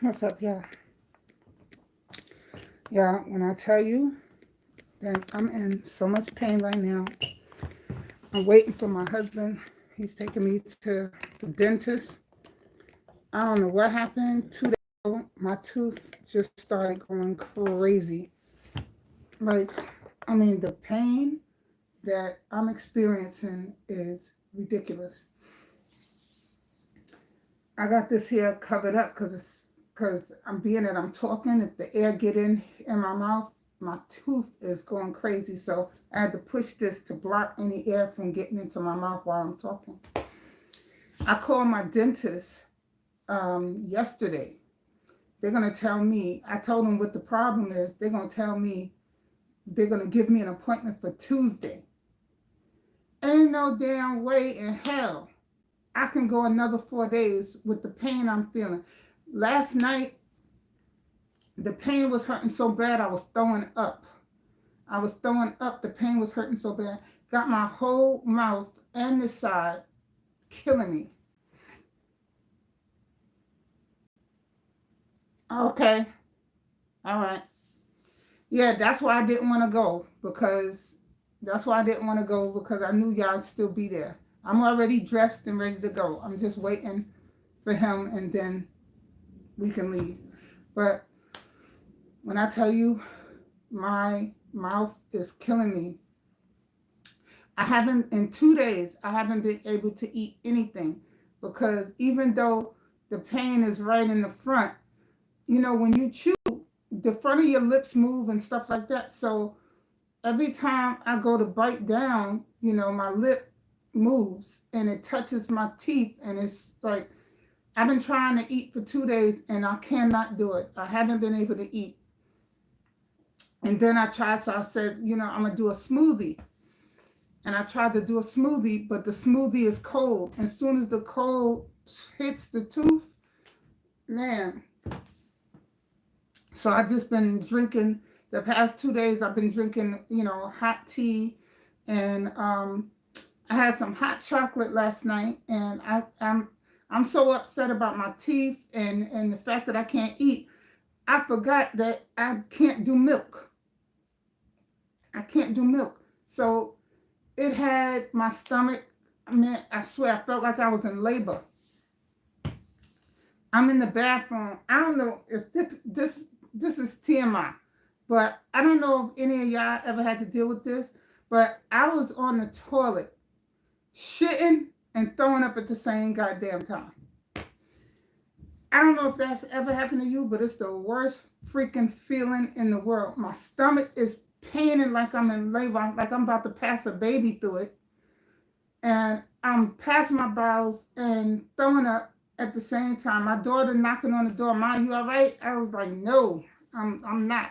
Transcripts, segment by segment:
What's up, y'all? Y'all, when I tell you that I'm in so much pain right now, I'm waiting for my husband. He's taking me to the dentist. I don't know what happened 2 days ago. My tooth just started going crazy. Like, the pain that I'm experiencing is ridiculous. I got this here covered up because I'm talking. If the air get in my mouth, my tooth is going crazy. So I had to push this to block any air from getting into my mouth while I'm talking. I called my dentist yesterday. They're gonna tell me. I told them what the problem is. They're gonna tell me. They're gonna give me an appointment for Tuesday. Ain't no damn way in hell I can go another 4 days with the pain I'm feeling. Last night the pain was hurting so bad I was throwing up. I was throwing up. The pain was hurting so bad. Got my whole mouth and this side killing me. Okay. All right. Yeah, that's why I didn't want to go because I knew y'all'd still be there. I'm already dressed and ready to go. I'm just waiting for him and then we can leave. But when I tell you my mouth is killing me, in 2 days, I haven't been able to eat anything because even though the pain is right in the front, when you chew, the front of your lips move and stuff like that. So every time I go to bite down, my lip moves and it touches my teeth. And it's like, I've been trying to eat for 2 days and I cannot do it. I haven't been able to eat. And then I tried, so I said, I'm going to do a smoothie. And I tried to do a smoothie, but the smoothie is cold. As soon as the cold hits the tooth, man. So I've just been drinking, the past 2 days, I've been drinking, hot tea. And I had some hot chocolate last night. And I'm so upset about my teeth and the fact that I can't eat. I forgot that I can't do milk. I can't do milk. So it had my stomach. I swear, I felt like I was in labor. I'm in the bathroom. I don't know if this is TMI, but I don't know if any of y'all ever had to deal with this, but I was on the toilet shitting and throwing up at the same goddamn time. I don't know if that's ever happened to you, but it's the worst freaking feeling in the world. My stomach is paining like I'm in labor, like I'm about to pass a baby through it. And I'm passing my bowels and throwing up at the same time. My daughter knocking on the door, Mom, you all right? I was like, no, I'm not.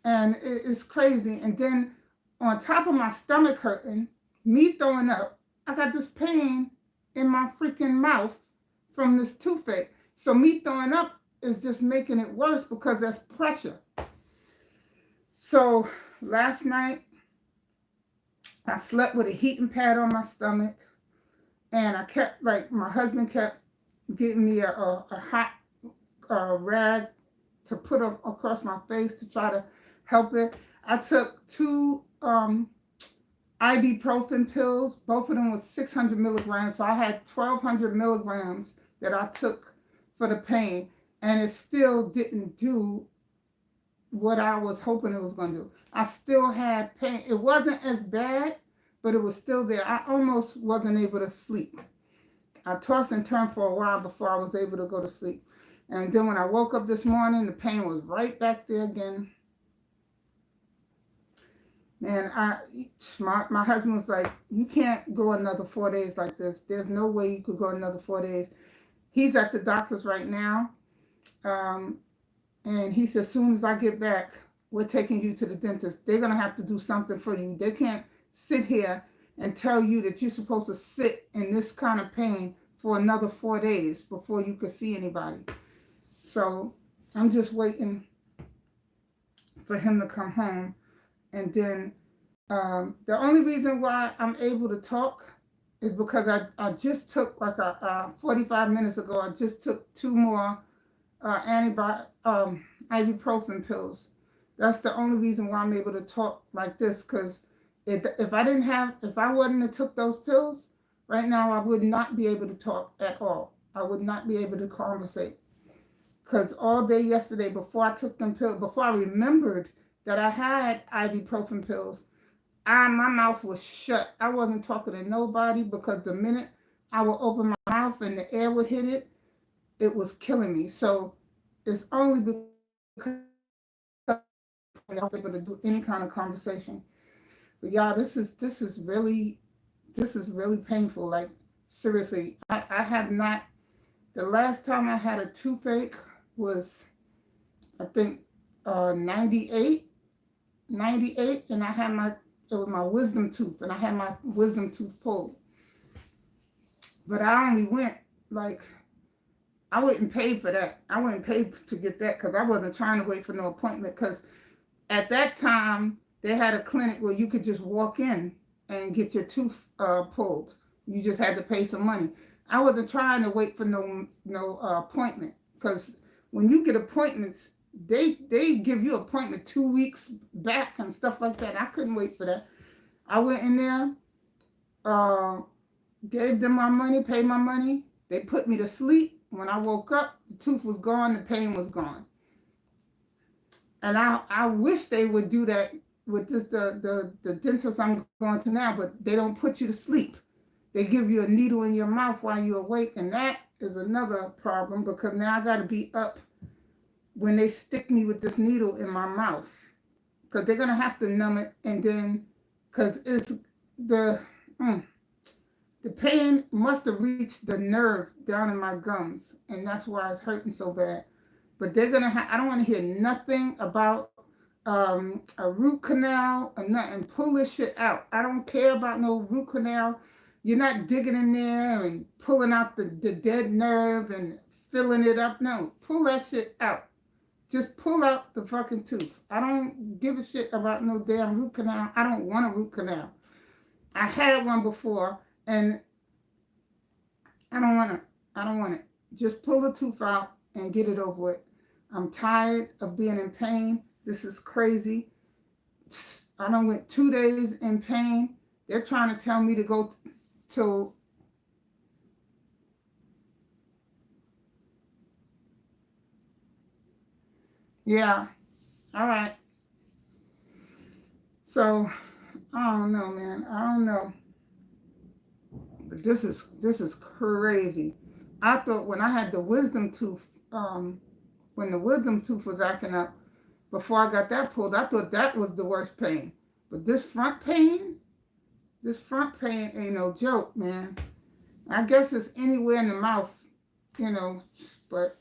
And it's crazy. And then on top of my stomach hurting, me throwing up, I got this pain in my freaking mouth from this toothache. So me throwing up is just making it worse because that's pressure. So last night, I slept with a heating pad on my stomach. And I kept, my husband kept getting me a hot rag to put across my face to try to help it. I took 2 ibuprofen pills. Both of them was 600 milligrams. So I had 1,200 milligrams that I took for the pain. And it still didn't do what I was hoping it was going to do. I still had pain. It wasn't as bad, but it was still there. I almost wasn't able to sleep. I tossed and turned for a while before I was able to go to sleep. And then when I woke up this morning, the pain was right back there again. Man, my husband was like, you can't go another 4 days like this. There's no way you could go another 4 days. He's at the doctor's right now. And he said, as soon as I get back, we're taking you to the dentist. They're going to have to do something for you. They can't sit here and tell you that you're supposed to sit in this kind of pain for another 4 days before you could see anybody. So I'm just waiting for him to come home. And then the only reason why I'm able to talk is because I just took 45 minutes ago, I just took 2 more ibuprofen pills. That's the only reason why I'm able to talk like this. Because if I didn't have, if I wouldn't have took those pills, right now I would not be able to talk at all. I would not be able to conversate. Because all day yesterday, before I took them pills, before I remembered that I had ibuprofen pills, my mouth was shut. I wasn't talking to nobody because the minute I would open my mouth and the air would hit it, it was killing me. So it's only because I was able to do any kind of conversation. But y'all, this is really painful. Like seriously, I have not. The last time I had a toothache was I think 98, 98, and I had it was my wisdom tooth, and I had my wisdom tooth pulled. But I only went like I wouldn't pay for that. I wouldn't pay to get that because I wasn't trying to wait for no appointment. Because at that time they had a clinic where you could just walk in and get your tooth pulled. You just had to pay some money. I wasn't trying to wait for no appointment because when you get appointments, they give you appointment 2 weeks back and stuff like that. I couldn't wait for that. I went in there, uh, gave them my money, paid my money. They put me to sleep. When I woke up, the tooth was gone, the pain was gone. And I wish they would do that with this, the dentist I'm going to now, but they don't put you to sleep. They give you a needle in your mouth while you're awake, and that is another problem because now I got to be up when they stick me with this needle in my mouth because they're going to have to numb it, and then because it's the the pain must have reached the nerve down in my gums, and that's why it's hurting so bad. But they're going to have, I don't want to hear nothing about a root canal or nothing. Pull this shit out. I don't care about no root canal. You're not digging in there and pulling out the dead nerve and filling it up. No, pull that shit out. Just pull out the fucking tooth. I don't give a shit about no damn root canal. I don't want a root canal. I had one before and I don't want it. I don't want it. Just pull the tooth out and get it over with. I'm tired of being in pain. This is crazy. I done went 2 days in pain. They're trying to tell me to go to yeah. All right. So I don't know, man. I don't know. But this is crazy. I thought when I had the wisdom tooth, when the wisdom tooth was acting up, before I got that pulled, I thought that was the worst pain. But this front pain ain't no joke, man. I guess it's anywhere in the mouth, you know, but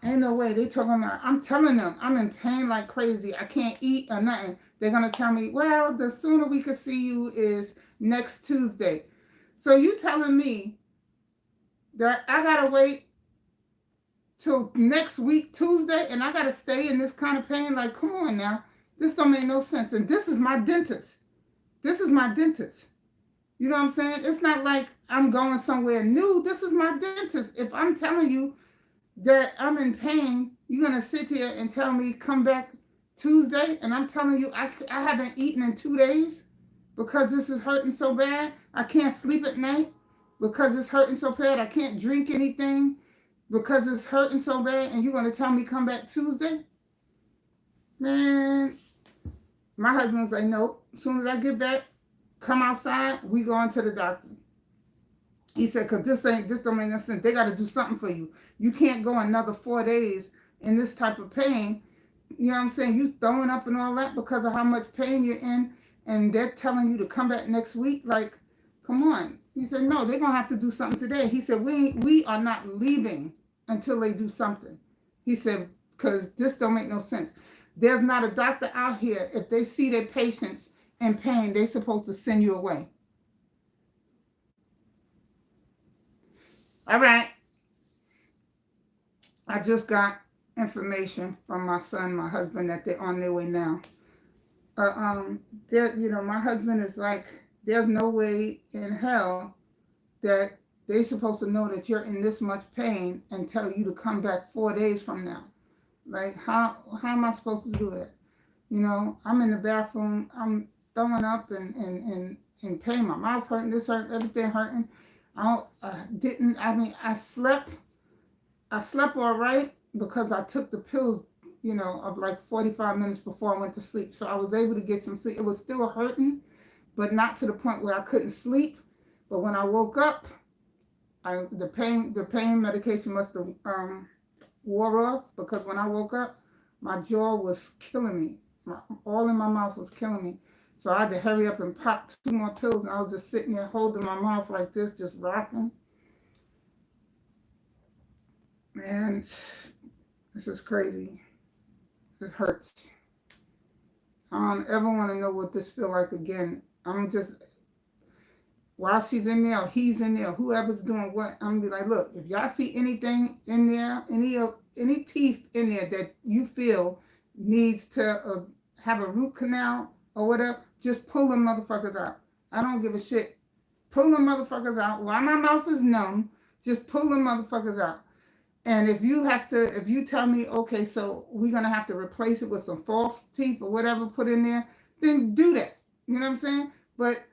ain't no way. They talking about, I'm telling them, I'm in pain like crazy. I can't eat or nothing. They're going to tell me, well, the sooner we could see you is next Tuesday. So you telling me that I got to wait till next week, Tuesday, and I got to stay in this kind of pain? Like, come on now. This don't make no sense. And this is my dentist. This is my dentist. You know what I'm saying? It's not like I'm going somewhere new. This is my dentist. If I'm telling you that I'm in pain, you're going to sit here and tell me come back Tuesday, and I'm telling you I haven't eaten in 2 days because this is hurting so bad. I can't sleep at night because it's hurting so bad. I can't drink anything because it's hurting so bad, and you're going to tell me come back Tuesday? Man, my husband was like, nope. As soon as I get back, come outside, we going to the doctor. He said, because this don't make no sense. They got to do something for you. You can't go another 4 days in this type of pain. You know what I'm saying? You throwing up and all that because of how much pain you're in, and they're telling you to come back next week. Like, come on. He said, no, they're going to have to do something today. He said, we are not leaving until they do something. He said, because this don't make no sense. There's not a doctor out here, if they see their patients in pain, they're supposed to send you away. All right. I just got information from my son, my husband, that they're on their way now. My husband is like, there's no way in hell that They're supposed to know that you're in this much pain and tell you to come back 4 days from now. Like, how am I supposed to do that? You know, I'm in the bathroom, I'm throwing up and in pain. My mouth hurting, this hurt, everything hurting. I mean, I slept all right because I took the pills, you know, of like 45 minutes before I went to sleep. So I was able to get some sleep. It was still hurting, but not to the point where I couldn't sleep. But when I woke up, the pain medication must have wore off, because when I woke up, my jaw was killing me. All in my mouth was killing me. So I had to hurry up and pop 2 more pills, and I was just sitting there holding my mouth like this, just rocking. Man, this is crazy. It hurts. I don't ever want to know what this feel like again. I'm just, while she's in there or he's in there, whoever's doing what, I'm gonna be like, look, if y'all see anything in there, any teeth in there that you feel needs to have a root canal or whatever, just pull them motherfuckers out. I don't give a shit. Pull them motherfuckers out. While my mouth is numb, just pull them motherfuckers out. And if you tell me, okay, so we're going to have to replace it with some false teeth or whatever put in there, then do that. You know what I'm saying? But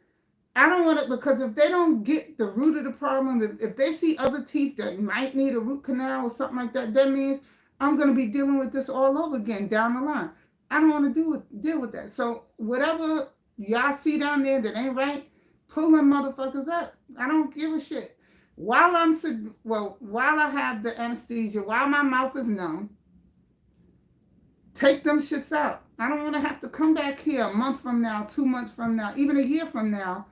I don't want it, because if they don't get the root of the problem, if they see other teeth that might need a root canal or something like that, that means I'm going to be dealing with this all over again down the line. I don't want to deal with that. So whatever y'all see down there that ain't right, pull them motherfuckers up. I don't give a shit. While I have the anesthesia, while my mouth is numb, take them shits out. I don't want to have to come back here a month from now, 2 months from now, even a year from now,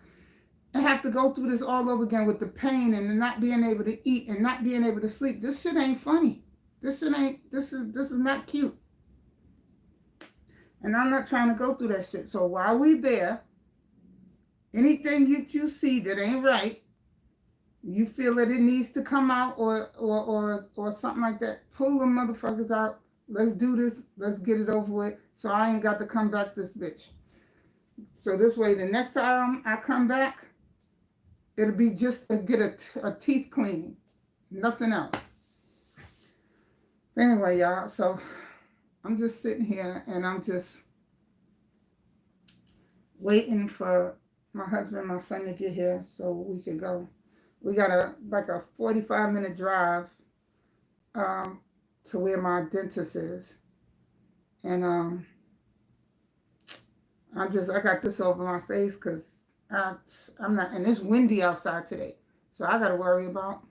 and have to go through this all over again with the pain and not being able to eat and not being able to sleep. This shit ain't funny. This is not cute. And I'm not trying to go through that shit. So while we there, anything you see that ain't right, you feel that it needs to come out or something like that, pull them motherfuckers out. Let's do this. Let's get it over with, so I ain't got to come back this bitch. So this way, the next time I come back, it'll be just to get a teeth cleaning. Nothing else. Anyway, y'all, so I'm just sitting here and I'm just waiting for my husband and my son to get here so we can go. We got a 45-minute drive to where my dentist is. And I got this over my face because I'm not, and it's windy outside today. So I got to worry about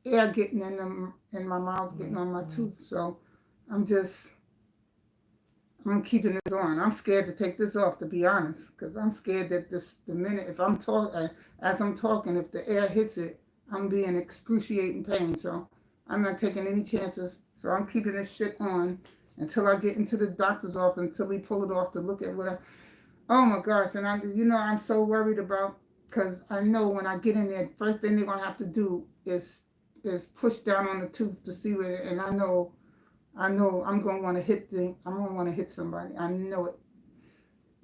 air getting in my mouth, getting on my tooth. So I'm keeping this on. I'm scared to take this off, to be honest, because I'm scared that the minute, if I'm talking, as I'm talking, if the air hits it, I'm being excruciating pain. So I'm not taking any chances. So I'm keeping this shit on until I get into the doctor's office, until he pull it off to look at what oh my gosh. And I'm so worried about, because I know when I get in there, first thing they're going to have to do is push down on the tooth to see where, and I know I'm going to want to hit somebody. I know it.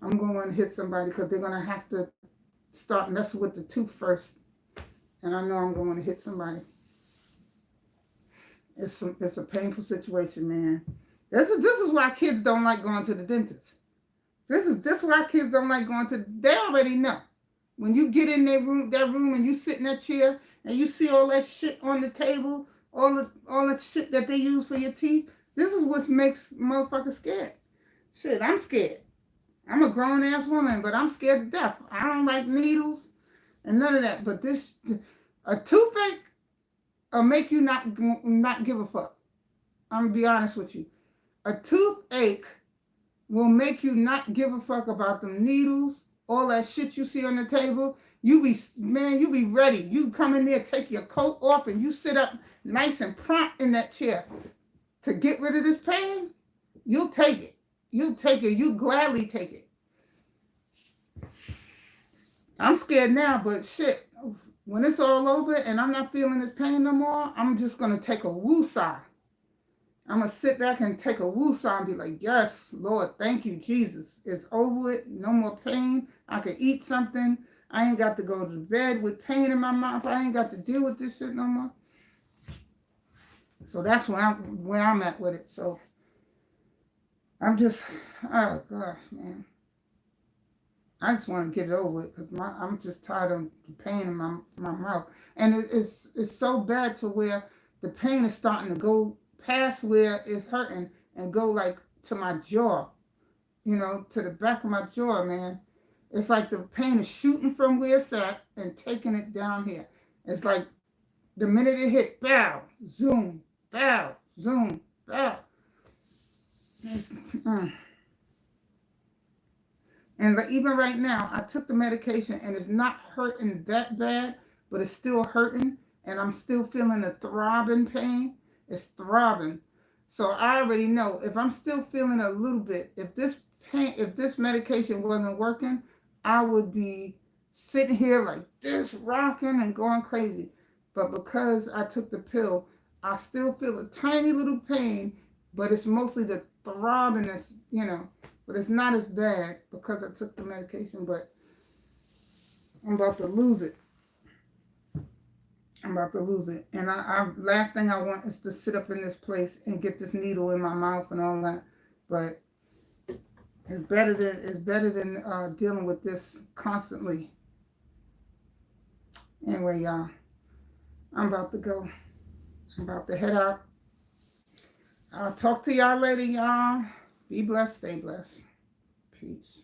I'm going to want to hit somebody because they're going to have to start messing with the tooth first. And I know I'm going to hit somebody. It's a painful situation, man. This is why kids don't like going to the dentist. This is why kids don't like going to, they already know. When you get in that room and you sit in that chair and you see all that shit on the table, all the shit that they use for your teeth, this is what makes motherfuckers scared. Shit, I'm scared. I'm a grown-ass woman, but I'm scared to death. I don't like needles and none of that. But a toothache will make you not give a fuck. I'm going to be honest with you. A toothache will make you not give a fuck about them needles, all that shit you see on the table. You be ready. You come in there, take your coat off, and you sit up nice and prompt in that chair to get rid of this pain. You'll take it. You gladly take it. I'm scared now, but shit, when it's all over and I'm not feeling this pain no more, I'm just going to take a woosah. I'm going to sit back and take a woosah and be like, yes, Lord, thank you, Jesus. It's over it. No more pain. I can eat something. I ain't got to go to bed with pain in my mouth. I ain't got to deal with this shit no more. So that's where I'm at with it. So I'm just, oh gosh, man. I just want to get it over with because I'm just tired of the pain in my mouth. And it's so bad to where the pain is starting to go past where it's hurting and go like to my jaw, to the back of my jaw, man. It's like the pain is shooting from where it's at and taking it down here. It's like the minute it hit, bow, zoom, bow, zoom, bow. Mm. And even right now, I took the medication and it's not hurting that bad, but it's still hurting. And I'm still feeling the throbbing pain. It's throbbing. So I already know if I'm still feeling a little bit, if this medication wasn't working, I would be sitting here like this, rocking and going crazy. But because I took the pill, I still feel a tiny little pain, but it's mostly the throbbing that's. But it's not as bad because I took the medication, but I'm about to lose it. I'm about to lose it. And last thing I want is to sit up in this place and get this needle in my mouth and all that. But it's better than dealing with this constantly. Anyway, y'all, I'm about to go. I'm about to head out. I'll talk to y'all later, y'all. Be blessed, stay blessed. Peace.